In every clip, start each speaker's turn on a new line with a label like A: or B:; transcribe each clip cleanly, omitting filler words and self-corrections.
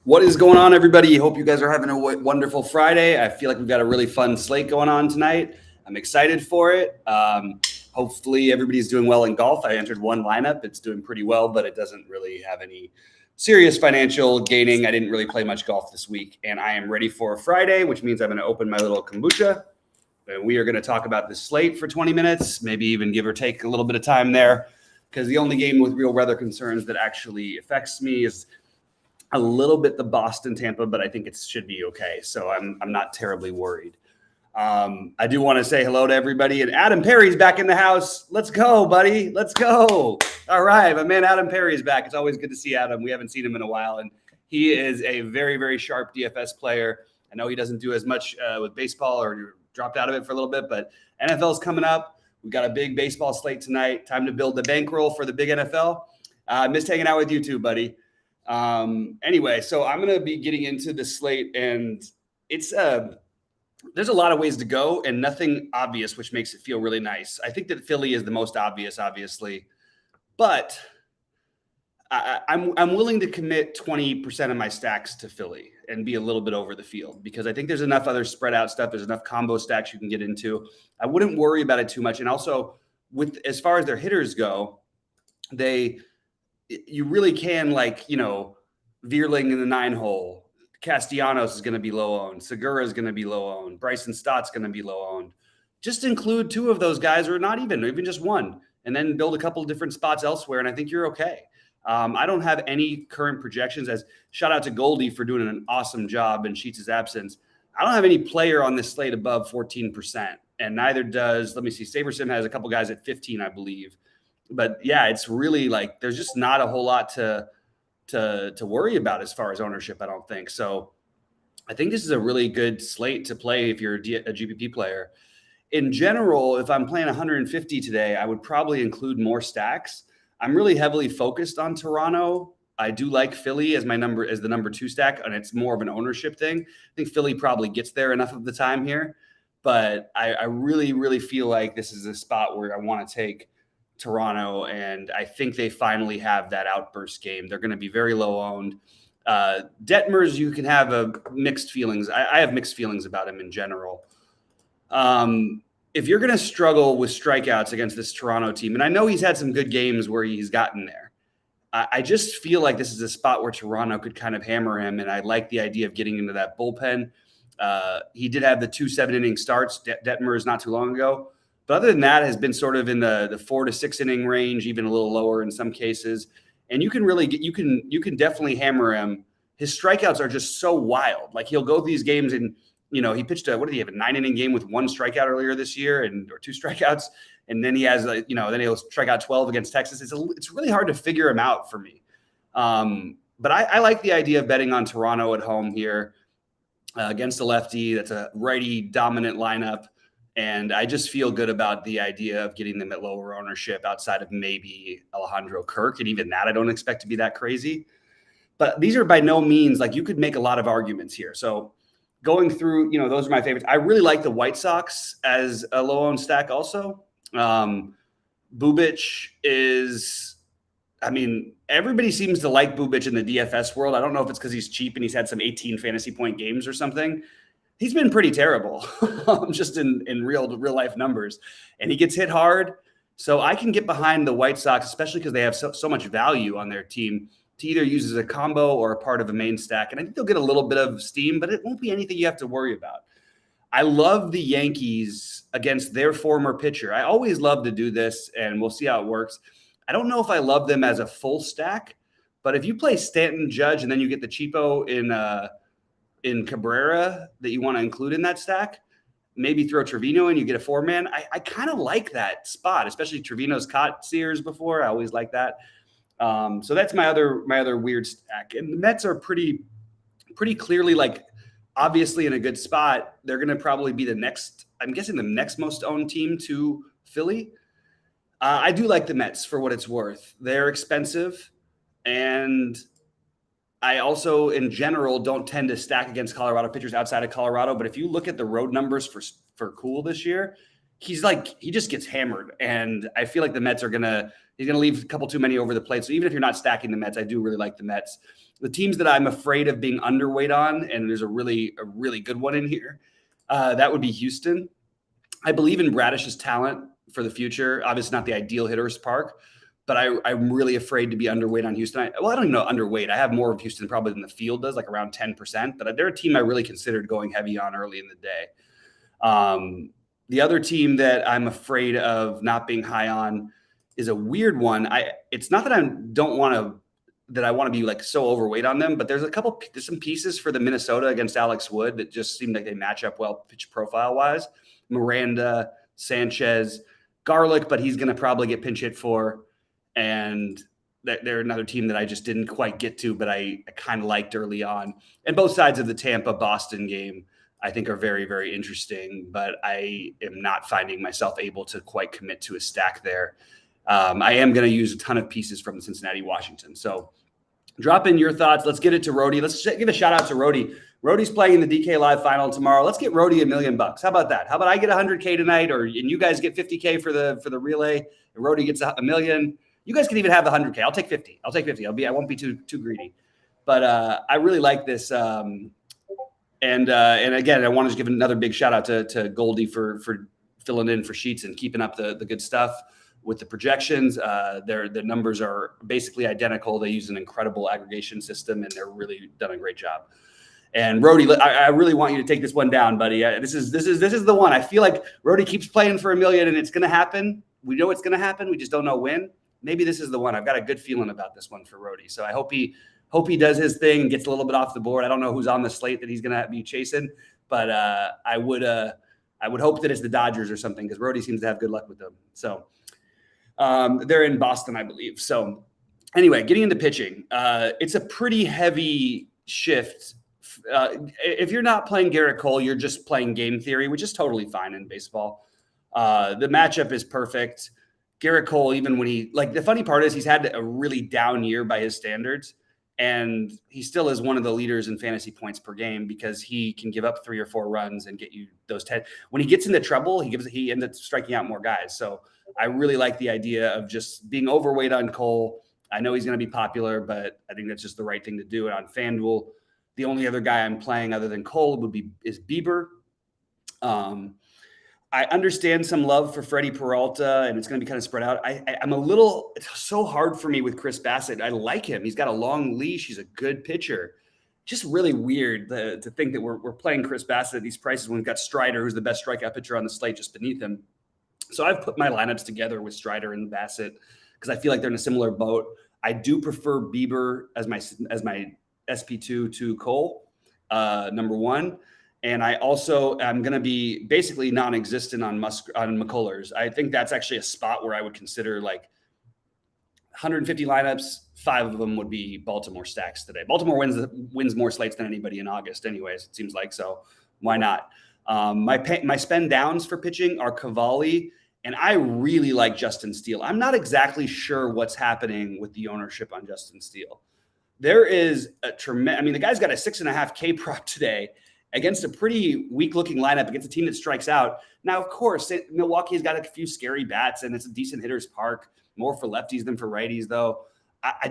A: What is going on, everybody? Hope you guys are having a wonderful Friday. I feel like we've got a really fun slate going on tonight. I'm excited for it. Hopefully everybody's doing well in golf. I entered one lineup. It's doing pretty well, but it doesn't really have any serious financial gaining. I didn't really play much golf this week, and I am ready for Friday, which means I'm going to open my little kombucha, and we are going to talk about the slate for 20 minutes, maybe even give or take a little bit of time there, because the only game with real weather concerns that actually affects me is a little bit the Boston Tampa, but I think it should be okay. So I'm not terribly worried. I do want to say hello to everybody, and Adam Perry's back in the house. Let's go, buddy. Let's go. All right, my man Adam Perry's back. It's always good to see Adam. We haven't seen him in a while, and he is a very, very sharp DFS player. I know he doesn't do as much with baseball or dropped out of it for a little bit, but NFL's coming up. We've got a big baseball slate tonight. Time to build the bankroll for the big NFL. Missed hanging out with you too, buddy. Anyway, so I'm going to be getting into the slate, and it's there's a lot of ways to go and nothing obvious, which makes it feel really nice. I think that Philly is the most obvious, obviously, but I'm willing to commit 20% of my stacks to Philly and be a little bit over the field, because I think there's enough other spread out stuff. There's enough combo stacks you can get into. I wouldn't worry about it too much. And also, with as far as their hitters go, you really can, Veerling in the 9-hole. Castellanos is going to be low owned. Segura is going to be low owned. Bryson Stott's going to be low owned. Just include two of those guys, or not even just one, and then build a couple of different spots elsewhere, and I think you're okay. I don't have any current projections. As shout out to Goldie for doing an awesome job in Sheets' absence. I don't have any player on this slate above 14%, and neither does, let me see, Sabersim has a couple guys at 15, I believe. But yeah, it's really there's just not a whole lot to worry about as far as ownership, I don't think. So I think this is a really good slate to play if you're a GPP player. In general, if I'm playing 150 today, I would probably include more stacks. I'm really heavily focused on Toronto. I do like Philly as the number 2 stack, and it's more of an ownership thing. I think Philly probably gets there enough of the time here, but I really, really feel like this is a spot where I want to take Toronto, and I think they finally have that outburst game. They're going to be very low owned. Detmers, you can have mixed feelings. I have mixed feelings about him in general. If you're going to struggle with strikeouts against this Toronto team, and I know he's had some good games where he's gotten there, I just feel like this is a spot where Toronto could kind of hammer him, and I like the idea of getting into that bullpen. He did have the 2 7-inning starts, Detmers, not too long ago. But other than that, has been sort of in the 4 to 6 inning range, even a little lower in some cases. And you can really you can definitely hammer him. His strikeouts are just so wild. Like, he'll go these games and, he pitched what did he have, a 9-inning game with 1 strikeout earlier this year, or 2 strikeouts. And then he has, then he'll strike out 12 against Texas. It's really hard to figure him out for me. But I like the idea of betting on Toronto at home here against a lefty. That's a righty dominant lineup. And I just feel good about the idea of getting them at lower ownership outside of maybe Alejandro Kirk. And even that, I don't expect to be that crazy. But these are by no means, you could make a lot of arguments here. So going through, those are my favorites. I really like the White Sox as a low-owned stack also. Bubic is, everybody seems to like Bubic in the DFS world. I don't know if it's because he's cheap and he's had some 18 fantasy point games or something. He's been pretty terrible, just in real life numbers, and he gets hit hard. So I can get behind the White Sox, especially because they have so much value on their team, to either use as a combo or a part of a main stack. And I think they'll get a little bit of steam, but it won't be anything you have to worry about. I love the Yankees against their former pitcher. I always love to do this, and we'll see how it works. I don't know if I love them as a full stack, but if you play Stanton, Judge, and then you get the cheapo in Cabrera that you want to include in that stack, maybe throw Trevino and you get a 4-man. I kind of like that spot, especially Trevino's caught Sears before. I always like that. So that's my other weird stack. And the Mets are pretty clearly, obviously in a good spot. They're going to probably be the next most owned team to Philly. I do like the Mets for what it's worth. They're expensive, and I also, in general, don't tend to stack against Colorado pitchers outside of Colorado. But if you look at the road numbers for Cool this year, he just gets hammered. And I feel like the Mets he's going to leave a couple too many over the plate. So even if you're not stacking the Mets, I do really like the Mets. The teams that I'm afraid of being underweight on, and there's a really good one in here, that would be Houston. I believe in Bradish's talent for the future. Obviously not the ideal hitter's park, but I'm really afraid to be underweight on Houston. I don't even know underweight. I have more of Houston probably than the field does, like around 10%, but they're a team I really considered going heavy on early in the day. The other team that I'm afraid of not being high on is a weird one. It's not that I want to be like so overweight on them, but there's some pieces for the Minnesota against Alex Wood that just seem like they match up well pitch profile wise. Miranda, Sanchez, Garlick, but he's going to probably get pinch hit for. And they're another team that I just didn't quite get to, but I kind of liked early on. And both sides of the Tampa-Boston game, I think, are very, very interesting, but I am not finding myself able to quite commit to a stack there. I am going to use a ton of pieces from Cincinnati-Washington. So drop in your thoughts. Let's get it to Rody. Let's give a shout out to Rody. Rody's playing in the DK Live final tomorrow. Let's get Rody $1 million. How about that? How about I get 100K tonight, and you guys get 50K for the relay, and Rody gets $1 million. You guys can even have the 100K. I'll take 50. I won't be too greedy. But I really like this. And again, I want to give another big shout out to Goldie for filling in for Sheets and keeping up the good stuff with the projections. The numbers are basically identical. They use an incredible aggregation system, and they're really done a great job. And Rody, I really want you to take this one down, buddy. This is the one. I feel like Rody keeps playing for $1 million, and it's going to happen. We know it's going to happen. We just don't know when. Maybe this is the one. I've got a good feeling about this one for Rody. So I hope he does his thing and gets a little bit off the board. I don't know who's on the slate that he's going to be chasing, but I would hope that it's the Dodgers or something, because Rody seems to have good luck with them. So they're in Boston, I believe. So anyway, getting into pitching, it's a pretty heavy shift. If you're not playing Garrett Cole, you're just playing game theory, which is totally fine in baseball. The matchup is perfect. Garrett Cole, even when the funny part is he's had a really down year by his standards, and he still is one of the leaders in fantasy points per game because he can give up 3 or 4 runs and get you those 10. When he gets into trouble, he ends up striking out more guys. So I really like the idea of just being overweight on Cole. I know he's going to be popular, but I think that's just the right thing to do. And on FanDuel, the only other guy I'm playing other than Cole is Bieber. I understand some love for Freddie Peralta, and it's going to be kind of spread out. It's so hard for me with Chris Bassett. I like him. He's got a long leash. He's a good pitcher. Just really weird to think that we're playing Chris Bassett at these prices when we've got Strider, who's the best strikeout pitcher on the slate, just beneath him. So I've put my lineups together with Strider and Bassett because I feel like they're in a similar boat. I do prefer Bieber as my SP2 to Cole, number one. And I also am going to be basically non-existent on McCullers. I think that's actually a spot where I would consider like 150 lineups. 5 of them would be Baltimore stacks today. Baltimore wins more slates than anybody in August anyways, it seems like. So why not? My spend downs for pitching are Cavalli, and I really like Justin Steele. I'm not exactly sure what's happening with the ownership on Justin Steele. There is a tremendous, the guy's got a 6.5K prop today against a pretty weak-looking lineup, against a team that strikes out. Now, of course, Milwaukee's got a few scary bats, and it's a decent hitter's park, more for lefties than for righties, though. I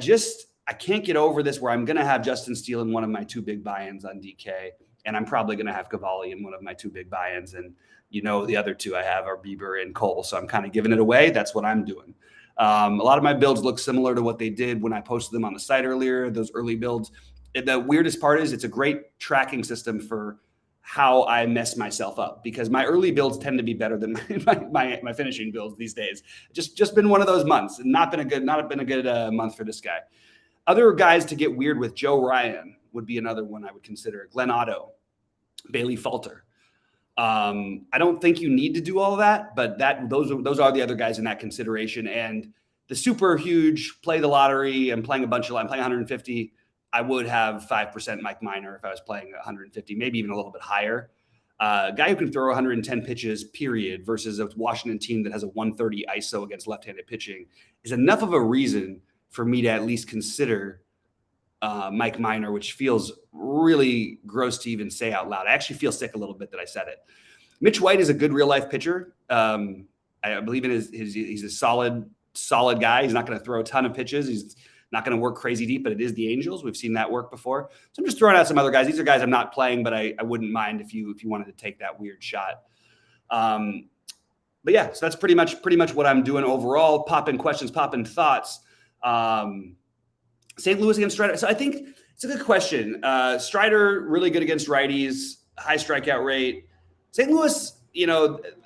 A: can't get over this where I'm going to have Justin Steele in one of my 2 big buy-ins on DK, and I'm probably going to have Cavalli in one of my 2 big buy-ins, and the other 2 I have are Bieber and Cole, so I'm kind of giving it away. That's what I'm doing. A lot of my builds look similar to what they did when I posted them on the site earlier, those early builds. The weirdest part is it's a great tracking system for how I mess myself up, because my early builds tend to be better than my finishing builds these days. Just been one of those months, and not been a good month for this guy. Other guys to get weird with, Joe Ryan would be another one I would consider. Glenn Otto, Bailey Falter. I don't think you need to do all that, but those are the other guys in that consideration. And the super huge play the lottery. I'm playing 150. I would have 5% Mike Minor if I was playing 150, maybe even a little bit higher. A guy who can throw 110 pitches, period, versus a Washington team that has a 130 ISO against left-handed pitching is enough of a reason for me to at least consider Mike Minor, which feels really gross to even say out loud. I actually feel sick a little bit that I said it. Mitch White is a good real-life pitcher. I believe in he's a solid guy. He's not going to throw a ton of pitches. He's Not going to work crazy deep, but it is the Angels. We've seen that work before. So I'm just throwing out some other guys. These are guys I'm not playing, but I wouldn't mind if you wanted to take that weird shot. But yeah, so that's pretty much what I'm doing overall. Pop in questions, pop in thoughts. St. Louis against Strider. So I think it's a good question. Strider, really good against righties, high strikeout rate. St. Louis,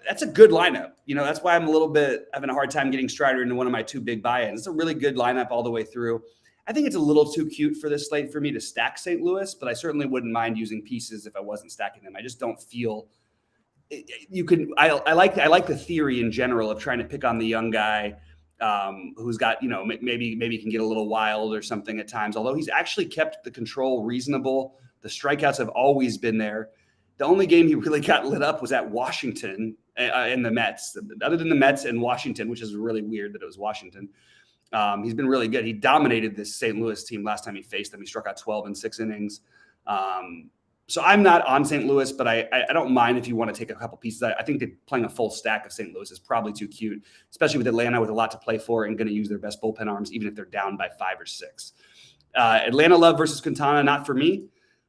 A: that's a good lineup. That's why I'm a little bit having a hard time getting Strider into one of my 2 big buy-ins. It's a really good lineup all the way through. I think it's a little too cute for this slate for me to stack St. Louis, but I certainly wouldn't mind using pieces if I wasn't stacking them. I just don't feel you can. I like the theory in general of trying to pick on the young guy who's got, maybe can get a little wild or something at times, although he's actually kept the control reasonable. The strikeouts have always been there. The only game he really got lit up was at Washington in the Mets. Other than the Mets and Washington, which is really weird that it was Washington, he's been really good. He dominated this St. Louis team last time he faced them. He struck out 12 in 6 innings. So I'm not on St. Louis, but I don't mind if you want to take a couple pieces. I think that playing a full stack of St. Louis is probably too cute, especially with Atlanta with a lot to play for and going to use their best bullpen arms, even if they're down by 5 or 6. Atlanta Love versus Quintana, not for me.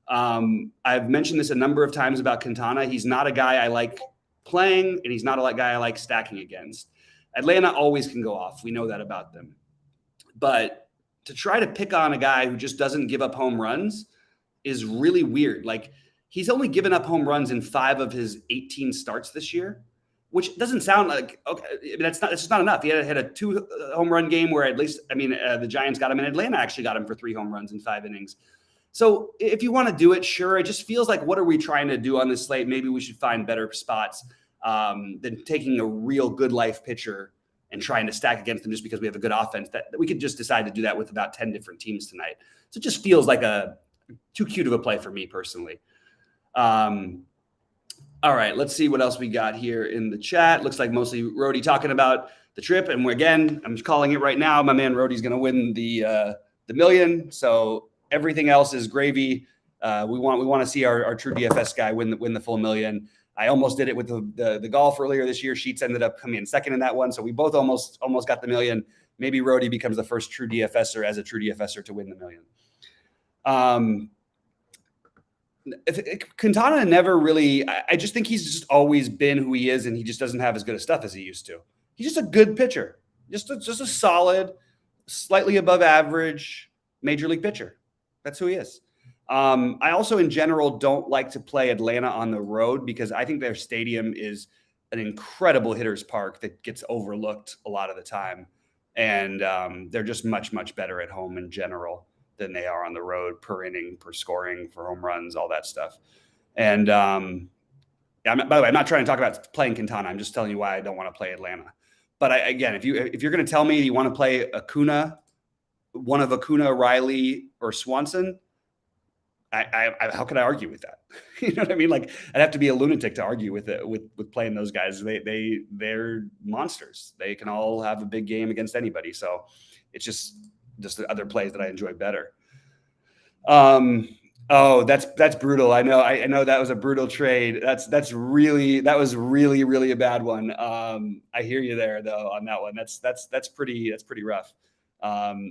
A: I've mentioned this a number of times about Quintana. He's not a guy I like playing, and he's not a guy I like stacking against. Atlanta always can go off. We know that about them. But to try to pick on a guy who just doesn't give up home runs is really weird. Like, he's only given up home runs in 5 of his 18 starts this year, which doesn't sound like, okay, that's just not enough. He had a 2 home run game where the Giants got him, and Atlanta actually got him for 3 home runs in 5 innings. So if you want to do it, sure. It just feels like, what are we trying to do on this slate? Maybe we should find better spots than taking a real good life pitcher and trying to stack against them just because we have a good offense. That we could just decide to do that with about 10 different teams tonight. So it just feels like a too cute of a play for me personally. All right, let's see what else we got here in the chat. Looks like mostly Rody talking about the trip. And again, I'm calling it right now. My man Rody's going to win the million. So everything else is gravy. We want to see our true DFS guy win the full million. I almost did it with the golf earlier this year. Sheets ended up coming in second in that one. So we both almost got the million. Maybe Rody becomes the first true DFSer as a true DFSer to win the million. Quintana never really, I just think he's just always been who he is, and he just doesn't have as good of stuff as he used to. He's just a good pitcher, just a solid, slightly above average major league pitcher. That's who he is. I also, in general, don't like to play Atlanta on the road because I think their stadium is an incredible hitter's park that gets overlooked a lot of the time. And they're just much, much better at home in general than they are on the road per inning, per scoring, for home runs, all that stuff. And by the way, I'm not trying to talk about playing Quintana. I'm just telling you why I don't want to play Atlanta. But again, if you're going to tell me you want to play one of Acuna, Riley, or Swanson, how can I argue with that? You know what I mean? Like, I'd have to be a lunatic to argue with it, with playing those guys. They're monsters. They can all have a big game against anybody. So it's just the other plays that I enjoy better. Oh, that's brutal. I know that was a brutal trade. That was really, really a bad one. I hear you there though on that one. That's pretty rough.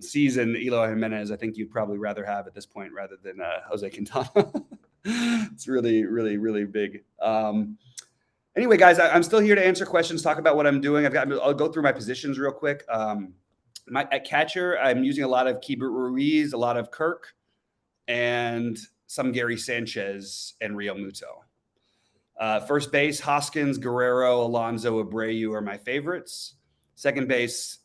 A: Season Eloy Jimenez, I think you'd probably rather have at this point rather than Jose Quintana. It's really, really, really big. Anyway, guys, I'm still here to answer questions, talk about what I'm doing. I'll go through my positions real quick. At catcher, I'm using a lot of Keibert Ruiz, a lot of Kirk, and some Gary Sanchez and Real Muto. First base, Hoskins, Guerrero, Alonso, Abreu are my favorites. Second base,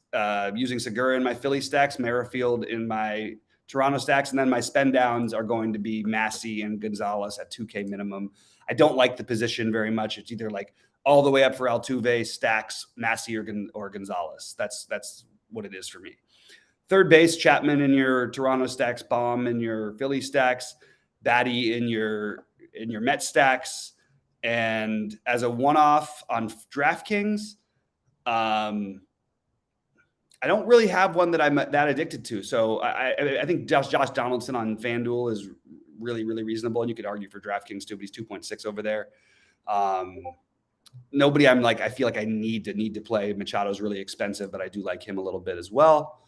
A: using Segura in my Philly stacks, Merrifield in my Toronto stacks, and then my spend downs are going to be Massey and Gonzalez at 2K minimum. I don't like the position very much. It's either like all the way up for Altuve, stacks Massey or Gonzalez. That's what it is for me. Third base, Chapman in your Toronto stacks, Baum in your Philly stacks, Batty in your Met stacks, and as a one-off on DraftKings, I don't really have one that I'm that addicted to. So I think Josh Donaldson on FanDuel is really, really reasonable. And you could argue for DraftKings too, but he's 2.6 over there. Nobody I feel like I need to play. Machado's really expensive, but I do like him a little bit as well.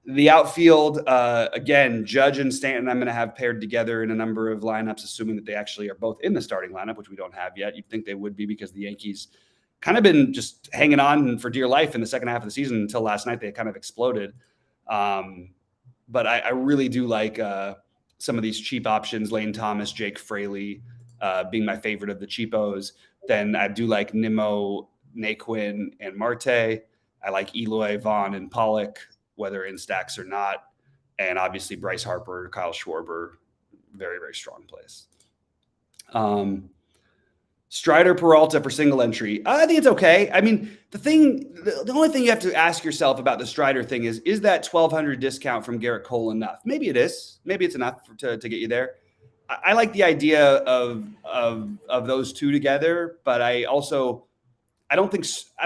A: The outfield, again, Judge and Stanton, I'm going to have paired together in a number of lineups, assuming that they actually are both in the starting lineup, which we don't have yet. You'd think they would be because the Yankees kind of been just hanging on for dear life in the second half of the season until last night. They kind of exploded. But I really do like some of these cheap options, Lane Thomas, Jake Fraley being my favorite of the cheapos. Then I do like Nimmo, Naquin, and Marte. I like Eloy, Vaughn, and Pollock, whether in stacks or not. And obviously Bryce Harper, Kyle Schwarber, very, very strong place. Strider, Peralta for single entry. I think it's okay. I mean, the only thing you have to ask yourself about the Strider thing is that 1,200 discount from Garrett Cole enough? Maybe it is. Maybe it's enough to get you there. I like the idea of those two together, but I don't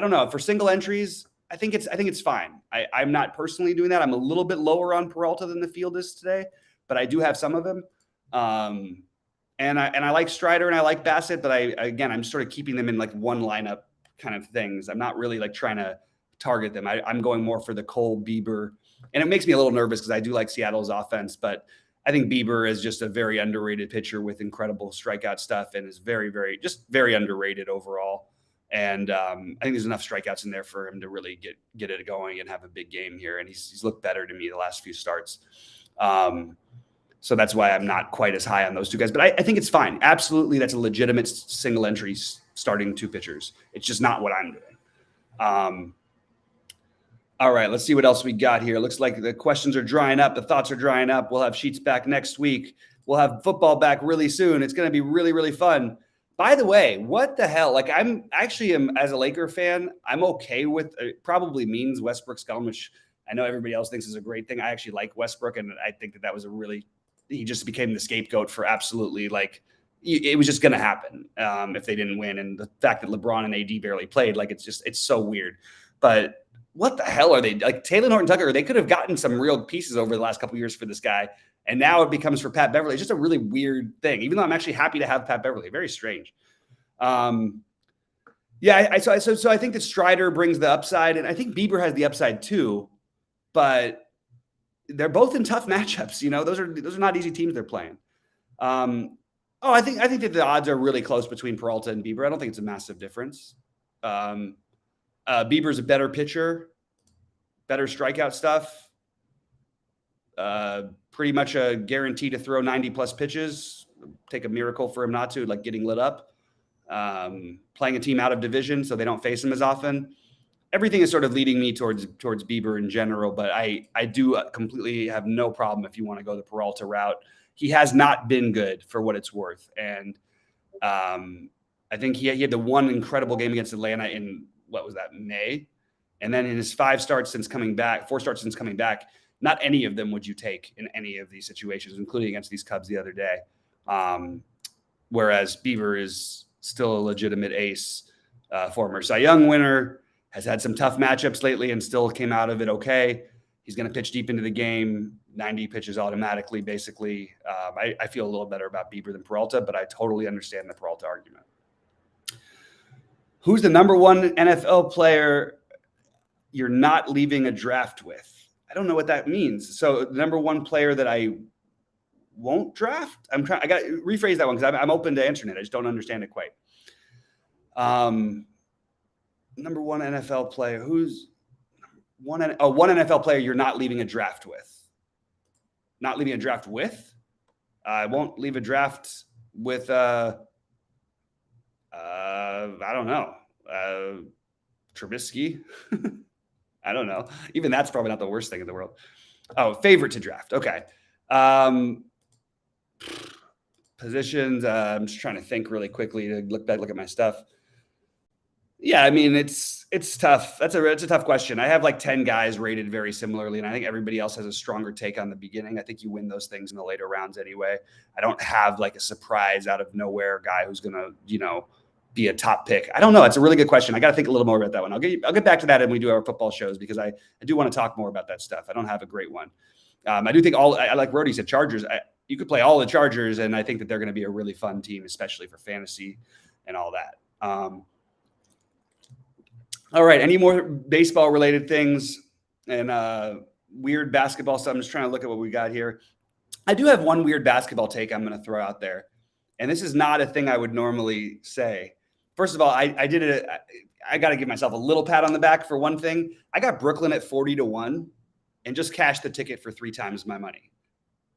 A: know, for single entries, I think it's fine. I'm not personally doing that. I'm a little bit lower on Peralta than the field is today, but I do have some of him. And I like Strider and I like Bassett, but I'm sort of keeping them in like one lineup kind of things. I'm not really like trying to target them. I'm going more for the Cole, Bieber, and it makes me a little nervous because I do like Seattle's offense, but I think Bieber is just a very underrated pitcher with incredible strikeout stuff and is very, very, just very underrated overall. And I think there's enough strikeouts in there for him to really get it going and have a big game here. And he's looked better to me the last few starts. So that's why I'm not quite as high on those two guys. But I think it's fine. Absolutely, that's a legitimate single entry starting two pitchers. It's just not what I'm doing. All right, let's see what else we got here. Looks like the questions are drying up. The thoughts are drying up. We'll have sheets back next week. We'll have football back really soon. It's going to be really, really fun. By the way, what the hell? Like, I'm actually, as a Laker fan, I'm okay with it. Probably means Westbrook's gone, which I know everybody else thinks is a great thing. I actually like Westbrook, and I think that was he just became the scapegoat for absolutely, like, it was just going to happen if they didn't win. And the fact that LeBron and AD barely played, like, it's so weird. But what the hell are they like? Taylor Horton-Tucker, they could have gotten some real pieces over the last couple of years for this guy. And now it becomes for Pat Beverly. It's just a really weird thing, even though I'm actually happy to have Pat Beverly. Very strange. So I think that Strider brings the upside, and I think Bieber has the upside too, but they're both in tough matchups. You know, those are not easy teams they're playing. I think that the odds are really close between Peralta and Bieber. I don't think it's a massive difference. Bieber's a better pitcher, better strikeout stuff. Pretty much a guarantee to throw 90 plus pitches. Take a miracle for him not to, like getting lit up. Playing a team out of division so they don't face him as often. Everything is sort of leading me towards Bieber in general, but I do completely have no problem if you want to go the Peralta route. He has not been good for what it's worth. And I think he had the one incredible game against Atlanta in, what was that, May? And then in his 4 starts since coming back, not any of them would you take in any of these situations, including against these Cubs the other day. Whereas Bieber is still a legitimate ace, former Cy Young winner, has had some tough matchups lately and still came out of it okay. He's going to pitch deep into the game, 90 pitches automatically, basically. I feel a little better about Bieber than Peralta, but I totally understand the Peralta argument. Who's the number one NFL player you're not leaving a draft with? I don't know what that means. So the number one player that I won't draft? I got to rephrase that one because I'm open to answering it. I just don't understand it quite. Number one NFL player. Who's one NFL player you're not leaving a draft with? Not leaving a draft with? I won't leave a draft with, I don't know, Trubisky. I don't know. Even that's probably not the worst thing in the world. Oh, favorite to draft. Okay. Positions. I'm just trying to think really quickly to look at my stuff. Yeah, I mean, it's tough. It's a tough question. I have like 10 guys rated very similarly, and I think everybody else has a stronger take on the beginning. I think you win those things in the later rounds anyway. I don't have like a surprise out of nowhere guy who's gonna, be a top pick. I don't know. It's a really good question. I got to think a little more about that one. I'll get back to that when we do our football shows because I do want to talk more about that stuff. I don't have a great one. I do think I like Rody said Chargers. You could play all the Chargers, and I think that they're going to be a really fun team, especially for fantasy and all that. All right. Any more baseball related things? And weird basketball stuff. I'm just trying to look at what we got here. I do have one weird basketball take I'm going to throw out there. And this is not a thing I would normally say. First of all, I did it. I got to give myself a little pat on the back for one thing. I got Brooklyn at 40-1 and just cashed the ticket for 3 times my money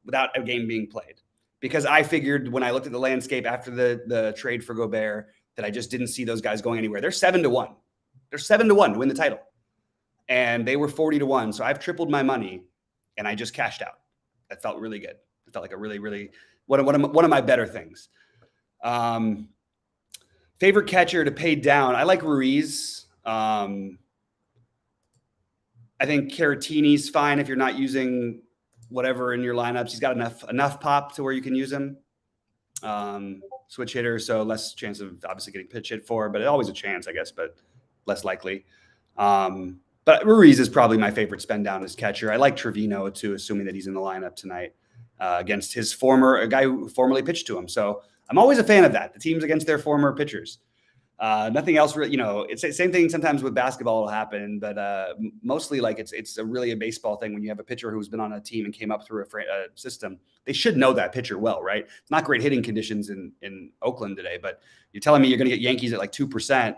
A: without a game being played. Because I figured when I looked at the landscape after the trade for Gobert that I just didn't see those guys going anywhere. They're 7-1. They're 7-1 to win the title. And they were 40-1. So I've tripled my money and I just cashed out. That felt really good. It felt like a really, really one of my better things. Favorite catcher to pay down. I like Ruiz. I think Caratini's fine if you're not using whatever in your lineups. He's got enough pop to where you can use him. Switch hitter, so less chance of obviously getting pitch hit for, but always a chance, I guess, but less likely. But Ruiz is probably my favorite spend down as catcher. I like Trevino too, assuming that he's in the lineup tonight against a guy who formerly pitched to him. So I'm always a fan of that. The teams against their former pitchers. Nothing else really, it's the same thing sometimes with basketball will happen, but mostly like it's really a baseball thing when you have a pitcher who's been on a team and came up through a system. They should know that pitcher well, right? It's not great hitting conditions in Oakland today, but you're telling me you're going to get Yankees at like 2%.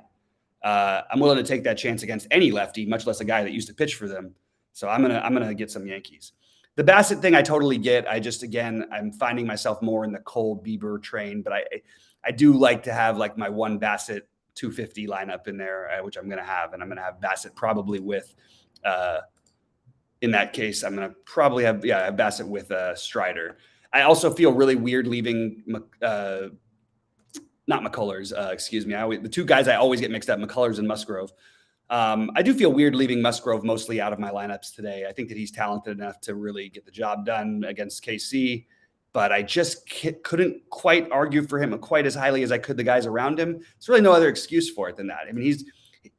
A: I'm willing to take that chance against any lefty, much less a guy that used to pitch for them. So I'm gonna get some Yankees. The Bassett thing I totally get. I'm finding myself more in the Cole Bieber train, but I do like to have like my one Bassett 250 lineup in there, which I'm gonna have, and I'm gonna have Bassett probably with. In that case, I'm gonna probably have Bassett with Strider. I also feel really weird leaving. Not McCullers, excuse me. The 2 guys I always get mixed up, McCullers and Musgrove. I do feel weird leaving Musgrove mostly out of my lineups today. I think that he's talented enough to really get the job done against KC, but I just couldn't quite argue for him quite as highly as I could the guys around him. There's really no other excuse for it than that. I mean,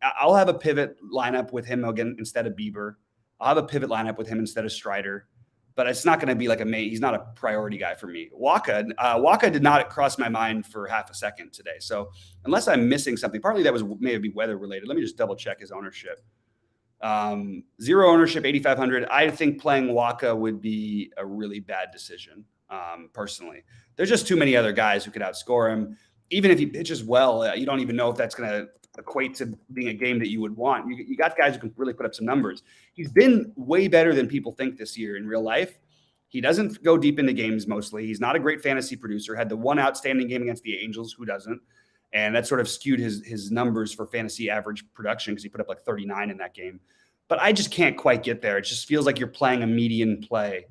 A: I'll have a pivot lineup with him again instead of Bieber. I'll have a pivot lineup with him instead of Strider. But it's not going to be like he's not a priority guy for me. Waka did not cross my mind for half a second today. So unless I'm missing something, partly that was maybe weather related. Let me just double check his ownership. 0 ownership, 8,500. I think playing Waka would be a really bad decision. Personally, there's just too many other guys who could outscore him. Even if he pitches well, you don't even know if that's going to equate to being a game that you would want. You got guys who can really put up some numbers. He's been way better than people think this year in real life. He doesn't go deep into games mostly. He's not a great fantasy producer. Had the one outstanding game against the Angels, who doesn't? And that sort of skewed his numbers for fantasy average production because he put up like 39 in that game. But I just can't quite get there. It just feels like you're playing a median play.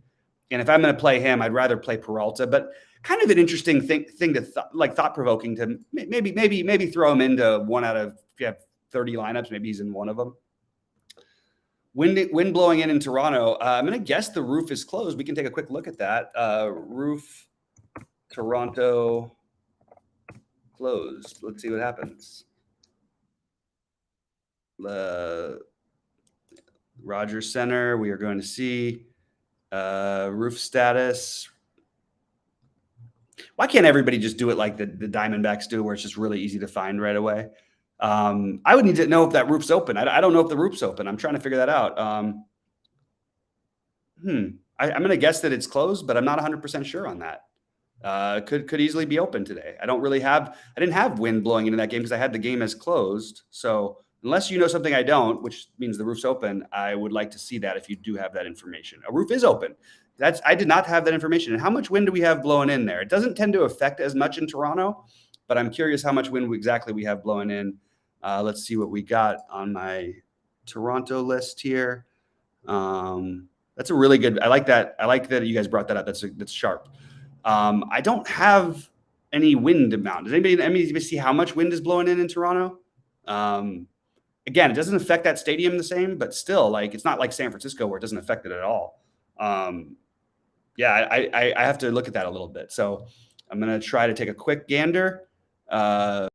A: And if I'm going to play him, I'd rather play Peralta. But kind of an interesting thing to thought-provoking to maybe throw him into one out of, if you have 30 lineups, maybe he's in one of them. Wind blowing in Toronto. I'm going to guess the roof is closed. We can take a quick look at that. Roof, Toronto, closed. Let's see what happens. Rogers Center, we are going to see roof status. Why can't everybody just do it like the Diamondbacks do, where it's just really easy to find right away? I would need to know if that roof's open. I don't know if the roof's open. I'm trying to figure that out. I'm going to guess that it's closed, but I'm not 100% sure on that. Could easily be open today. I didn't have wind blowing into that game because I had the game as closed. So unless you know something I don't, which means the roof's open, I would like to see that if you do have that information. A roof is open. I did not have that information. And how much wind do we have blowing in there? It doesn't tend to affect as much in Toronto, but I'm curious how much wind exactly we have blowing in. Let's see what we got on my Toronto list here. That's a really good. I like that. I like that you guys brought that up. That's sharp. I don't have any wind amount. Does anybody see how much wind is blowing in Toronto? Again, it doesn't affect that stadium the same, but still, like, it's not like San Francisco where it doesn't affect it at all. I have to look at that a little bit. So I'm going to try to take a quick gander. And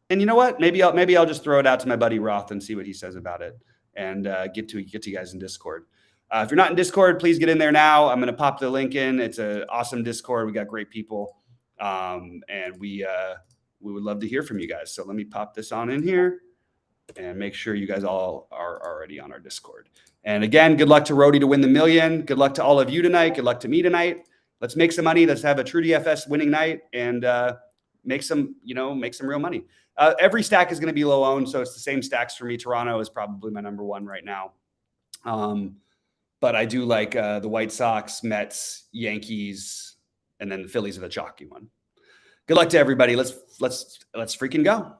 A: you know what? Maybe I'll just throw it out to my buddy Roth and see what he says about it, and get to you guys in Discord. If you're not in Discord, please get in there now. I'm going to pop the link in. It's an awesome Discord. We got great people, and we would love to hear from you guys. So let me pop this on in here and make sure you guys all are already on our Discord. And again, good luck to Rody to win the million. Good luck to all of you tonight. Good luck to me tonight. Let's make some money. Let's have a true DFS winning night and make some real money. Every stack is going to be low owned, so it's the same stacks for me. Toronto is probably my number one right now. But I do like the White Sox, Mets, Yankees, and then the Phillies are the chalky one. Good luck to everybody. Let's freaking go.